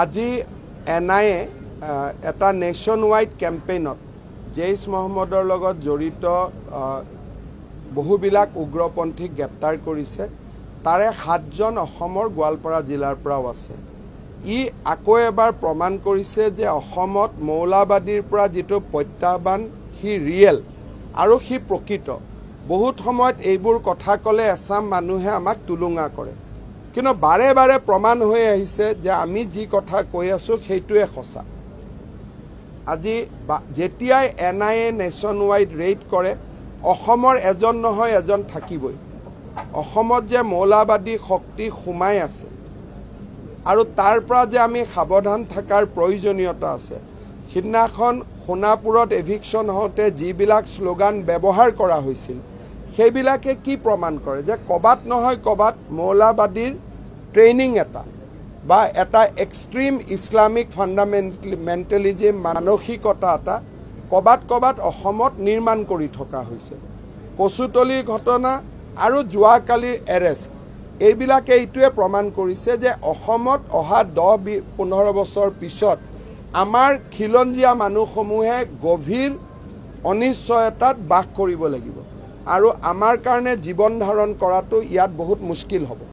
আজি NIA এটা nation wide কেম্পেইনত জেইছ মহম্মদৰ লগত জড়িত বহুবিলাক উগ্ৰপন্থীক গ্ৰেপ্তাৰ কৰিছে। তাৰে 7জন অসমৰ গোৱালপাৰা জিলাৰ পৰাও আছে। ই আকৌ এবাৰ প্ৰমাণ কৰিছে যে অসমত মৌলবাদীৰ পৰা যিটো প্ৰত্যাহ্বান সি ৰিয়েল আৰু সি প্ৰকৃত। বহুত সময়ত এইবোৰ কথা ক'লে এছাম মানুহে আমাক তুলুঙা কৰে, কিন্তু বাৰে বাৰে প্ৰমাণ হৈ আহিছে যে আমি যি কথা কৈ আছোঁ সেইটোৱে সঁচা। আজি যেতিয়াই NIA নেশ্যন ওয়াইড ৰেইড কৰে, অসমৰ এজন নহয় এজন থাকিবই। অসমত যে মৌলবাদী শক্তি সোমাই আছে আৰু তাৰ পৰা যে আমি সাৱধান থকাৰ প্ৰয়োজনীয়তা আছে। সিদিনাখন সোণাপুৰত এভিকশ্যন হওঁতে যিবিলাক শ্লোগান ব্যৱহাৰ কৰা হৈছিল, সেইবিলাকে কি প্ৰমাণ কৰে যে ক'বাত নহয় ক'বাত মৌলবাদীৰ ট্ৰেইনিং এটা বা এটা এক্সট্ৰিম ইছলামিক ফাণ্ডামেণ্টেলিজিম মানসিকতা এটা ক'বাত ক'বাত অসমত নিৰ্মাণ কৰি থকা হৈছে। কচুতলিৰ ঘটনা আৰু যোৱাকালিৰ এৰেষ্ট, এইবিলাকে এইটোৱে প্ৰমাণ কৰিছে যে অসমত অহা 10-15 বছৰ পিছত আমাৰ খিলঞ্জীয়া মানুহসমূহে গভীৰ অনিশ্চয়তাত বাস কৰিব লাগিব আৰু আমাৰ কাৰণে জীৱন ধাৰণ কৰাটো ইয়াত বহুত মুস্কিল হ'ব।